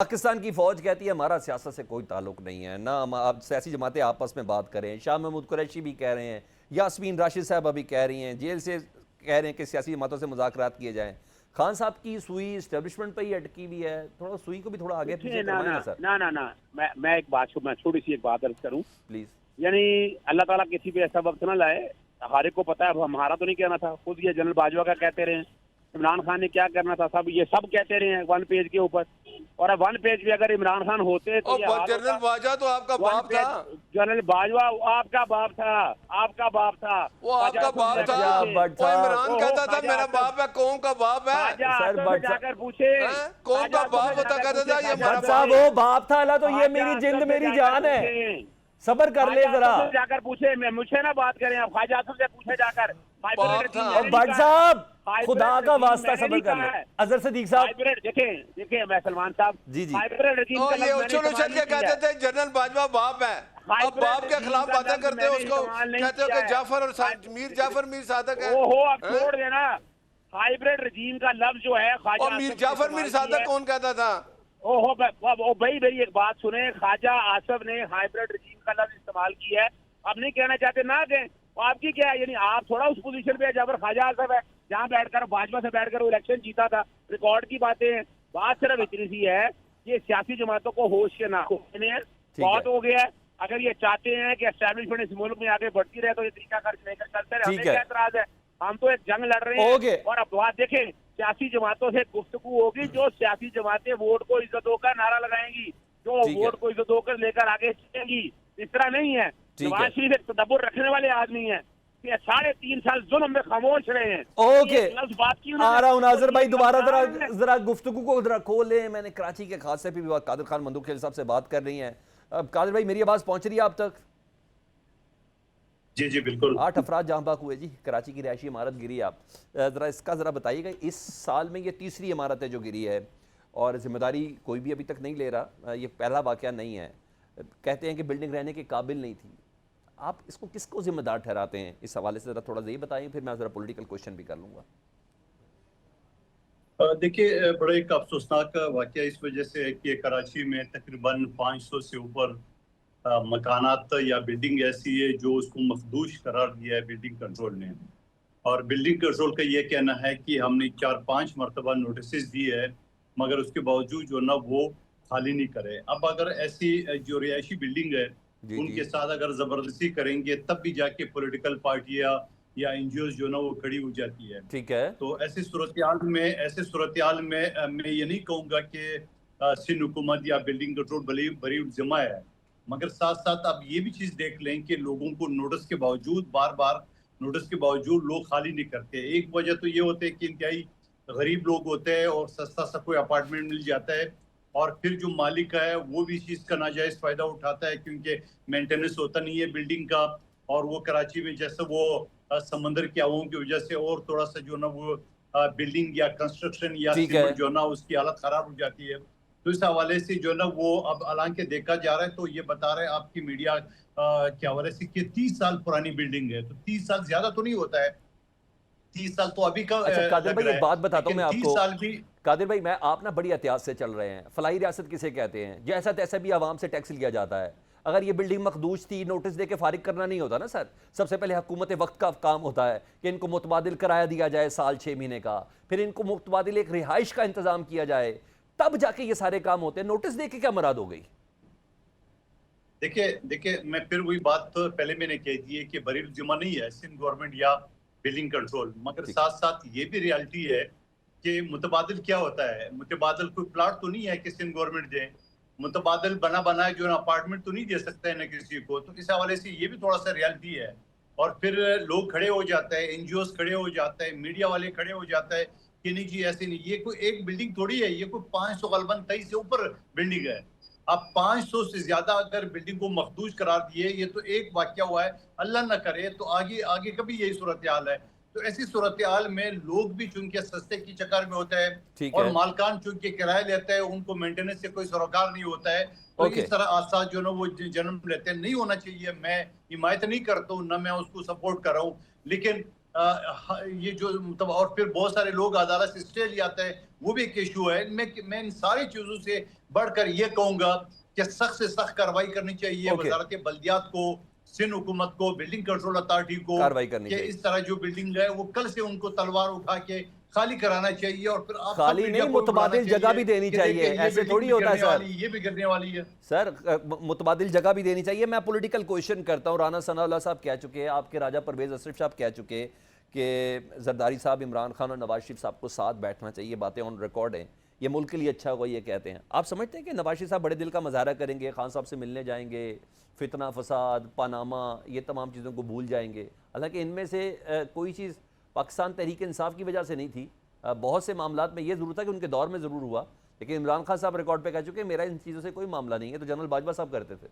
पाकिस्तान की फौज कहती है हमारा सियासत से कोई ताल्लुक नहीं है, ना हम आप सियासी जमातें आपस में बात करें। शाह महमूद कुरैशी भी कह रहे हैं, यास्मीन राशिद साहब अभी कह रही हैं, जेल से कह रहे हैं कि सियासी जमातों से मुज़ाकरात किए जाएं। खान साहब की सुई इस्टेब्लिशमेंट पर ही अटकी हुई है, थोड़ा सुई को भी थोड़ा आगे पीछे करवाएं ना सर। ना मैं एक बात मैं छोटी सी एक बात अर्ज करूं, प्लीज। यानी अल्लाह ताला किसी पे ऐसा वक्त ना लाए। हमारे को पता है, अब हमारा तो नहीं कहना था, खुद ये जनरल बाजवा का कहते रहे, इमरान खान ने क्या करना था, सब ये सब कहते रहे हैं वन पेज के ऊपर। और अब वन पेज पे अगर इमरान खान होते तो जनरल बाजवा तो आपका बाप था। जनरल बाजवा आपका बाप था, आपका बाप था, वो आपका बाप था। वो इमरान कहता था मेरा बाप है, कौम का बाप है सर। जाकर पूछे कौम का बाप होता कहता था ये मेरा साहब वो बाप था, अल्लाह तो ये मेरी जिंद मेरी जान है, सबर कर ले जरा। जाकर पूछे, मैं मुझे ना बात करें, आप ख्वाजा आसिफ से पूछे जाकर। भट्ट साहब खुदा का वास्ता सबर कर ले। अजहर सदीक साहब देखें मैं सलमान साहब जी जी ये उछल उछल के कहते थे जनरल बाजवा बाप है, अब बाप के खिलाफ बातें करते हो, उसको कहते हो कि जाफर और मीर जाफर मीर सादक है। ओहो अब छोड़ देना, हाइब्रिड रजीम का लफ्ज जो है और मीर जाफर मीर सादक कौन कहता था? ओहो भाई मेरी एक बात सुने, ख्वाजा आसिफ ने हाइब्रिड रजीम का लफ्ज इस्तेमाल किया है। अब नहीं कहना चाहते ना कहें, आपकी क्या है, यानी आप थोड़ा उस पोजीशन पे है जहाँ पर ख्वाजा आसिफ है, जहाँ बैठकर भाजपा से बैठकर वो इलेक्शन जीता था। रिकॉर्ड की बातें हैं, बात सिर्फ इतनी सी है कि सियासी जमातों को होश के ना होने बहुत हो गया है। अगर ये चाहते हैं कि एस्टैब्लिशमेंट इस मुल्क में आगे बढ़ती रहे तो ये तरीका खर्च लेकर चलते रहे, हमें क्या एतराज है? हम तो एक जंग लड़ रहे हैं। और अब बात देखें, सियासी जमातों से गुफ्तगू होगी, जो सियासी जमातें वोट को इज्जत होकर नारा लगाएंगी, जो वोट को इज्जत होकर लेकर आगे चलेंगी। इस तरह नहीं है। नवाज शरीफ एक तदब्बुर रखने वाले आदमी है कि 3.5 साल जुल्म में खामोश रहे हैं। ओके बात की आ रहा हूं नाज़र भाई, दोबारा जरा गुफ्तगू को जरा खोल लें। मैंने कराची के खास से भी कादिर खान मंदूखेल साहब से बात कर रही हैं। अब कादिर भाई मेरी आवाज पहुंच रही है आप तक? जी जी बिल्कुल। 8 अफराद जहां बाक हुए जी, कराची की रिहायशी इमारत गिरी। आप जरा इसका जरा बताइएगा, इस साल में ये तीसरी इमारत है जो गिरी है और जिम्मेदारी कोई भी अभी तक नहीं ले रहा, ये पहला वाकया नहीं है। कहते हैं कि बिल्डिंग रहने के काबिल नहीं थी, आप इसको किसको जिम्मेदार ठहराते हैं? इस हवाले से जरा थोड़ा ये बताएं, फिर मैं जरा पॉलिटिकल क्वेश्चन भी कर लूंगा। देखिए बड़ा एक अफसोसनाक वाकया इस वजह से है कि कराची में तकरीबन 500 से ऊपर मकानात या बिल्डिंग ऐसी है जो उसको मखदूश करार दिया है बिल्डिंग कंट्रोल ने। और बिल्डिंग कंट्रोल का ये कहना है कि हमने 4-5 मरतबा नोटिस दिए है, मगर उसके बावजूद जो ना वो खाली नहीं करे। अब अगर ऐसी जो रिहायशी बिल्डिंग है उनके साथ अगर जबरदस्ती करेंगे तब भी जाके पॉलिटिकल पार्टियां या एनजीओ जो ना वो खड़ी हो जाती है। ठीक है, तो ऐसी सूरत में मैं ये नहीं कहूँगा कि सिंध हुकूमत या बिल्डिंग कंट्रोल बड़ी जिम्मा है, मगर साथ साथ आप ये भी चीज देख लें कि लोगों को नोटिस के बावजूद बार बार नोटिस के बावजूद लोग खाली नहीं करते। एक वजह तो ये होती है कि इंतहाई गरीब लोग होते हैं और सस्ता सा कोई अपार्टमेंट मिल जाता है, और फिर जो मालिक है वो भी इस चीज का नाजायज फायदा उठाता है क्योंकि मेंटेनेंस होता नहीं है बिल्डिंग का। और वो कराची में जैसे वो समंदर की हवाओं की वजह से और थोड़ा सा जो ना वो बिल्डिंग या कंस्ट्रक्शन या जो ना उसकी हालत खराब हो जाती है। तो इस हवाले से जो ना वो अब हालांकि देखा जा रहा है तो ये बता रहे हैं आपकी मीडिया के हवाले से कि 30 साल पुरानी बिल्डिंग है, तो 30 साल ज्यादा तो नहीं होता है, 30 साल तो अभी का। अच्छा कादिर भाई एक बात बताता हूँ मैं आपको, 30 साल भी कादिर भाई मैं आप ना बड़ी एहतियात से चल रहे हैं। फलाई रियासत किसे कहते हैं? जैसा तैसा भी आवाम से टैक्स लिया जाता है। अगर ये बिल्डिंग मखदूश थी, नोटिस दे के फारिग करना नहीं होता ना सर। सबसे पहले हुकूमत वक्त का काम होता है कि इनको मुतबादिल कराया दिया जाए साल 6 महीने का, फिर इनको मुतबादिल एक रिहाइश का इंतजाम किया जाए, तब जाके ये सारे काम होते हैं। नोटिस दे के क्या मुराद हो गई? देखिए मैं फिर वही बात तो पहले मैंने कह दी है कि बरी जिम्मा नहीं है सिंध गवर्नमेंट या बिल्डिंग कंट्रोल, मगर साथ साथ ये भी रियलिटी है कि मुतबादिल क्या होता है। मुतबादिल कोई प्लाट तो नहीं है कि सिंध गवर्नमेंट दे, मुतबादिल बना बनाए जो अपार्टमेंट तो नहीं दे सकता है न किसी को। तो इस हवाले से ये भी थोड़ा सा रियलिटी है। और फिर लोग खड़े हो जाते हैं, एनजीओ खड़े हो जाते हैं, मीडिया वाले खड़े हो जाते हैं कि नहीं जी ऐसे नहीं, ये कोई एक बिल्डिंग थोड़ी है, ये कोई 500 गलबन 23 से ऊपर बिल्डिंग है। अब 500 से ज्यादा अगर बिल्डिंग को मखदूश करार दिए, ये तो एक वाकया हुआ है, अल्लाह न करे तो आगे आगे कभी यही सूरत हाल है। तो ऐसी सूरत हाल में लोग भी चूंकि सस्ते की चक्कर में होते हैं और मालकान चूंकि किराया लेते हैं, उनको मेंटेनेंस से कोई सरोकार नहीं होता है, तो इस तरह हादसा जो ना वो जन्म लेते हैं। नहीं होना चाहिए, मैं हिमायत नहीं करता हूँ, ना मैं उसको सपोर्ट कर रहा हूँ, लेकिन ये जो मतलब और फिर बहुत सारे लोग अदालत से स्टे ले आते हैं, वो भी एक इशू है। मैं इन सारी चीजों से बढ़कर ये कहूंगा कि सख्त से सख्त कार्रवाई करनी चाहिए ओके। वजारत बल्दियात को, सिंध हुकूमत को, बिल्डिंग कंट्रोल अथॉरिटी को, कार्रवाई करनी कि चाहिए। इस तरह जो बिल्डिंग है वो कल से उनको तलवार उठा के खाली कराना चाहिए और फिर आप सब खाली मीडिया नहीं, को बुलाना मुतबादिल चाहिए जगह भी देनी कि चाहिए। देखिए, ये ऐसे बिल्डिंग थोड़ी भी होता है गिरने सर। वाली, ये भी गिरने वाली है। सर मुतबादिल जगह भी देनी चाहिए। मैं पॉलिटिकल क्वेश्चन करता हूँ। राना सनाउल्लाह साहब कह चुके हैं, आपके राजा परवेज अशरफ साहब कह चुके कि जरदारी साहब, इमरान खान और नवाज शरीफ साहब को साथ बैठना चाहिए। बातें ऑन रिकॉर्ड हैं, ये मुल्क के लिए अच्छा होगा ये कहते हैं। आप समझते हैं कि नवाज शरीफ साहब बड़े दिल का मुजाहरा करेंगे, खान साहब से मिलने जाएंगे, फितना फसाद पानामा ये तमाम चीज़ों को भूल जाएंगे? हालांकि इनमें से कोई चीज़ पाकिस्तान तहरीक इंसाफ की वजह से नहीं थी। बहुत से मामलात में ये ज़रूर था कि उनके दौर में ज़रूर हुआ, लेकिन इमरान खान साहब रिकॉर्ड पे कह चुके हैं मेरा इन चीज़ों से कोई मामला नहीं है। तो जनरल बाजवा साहब करते थे।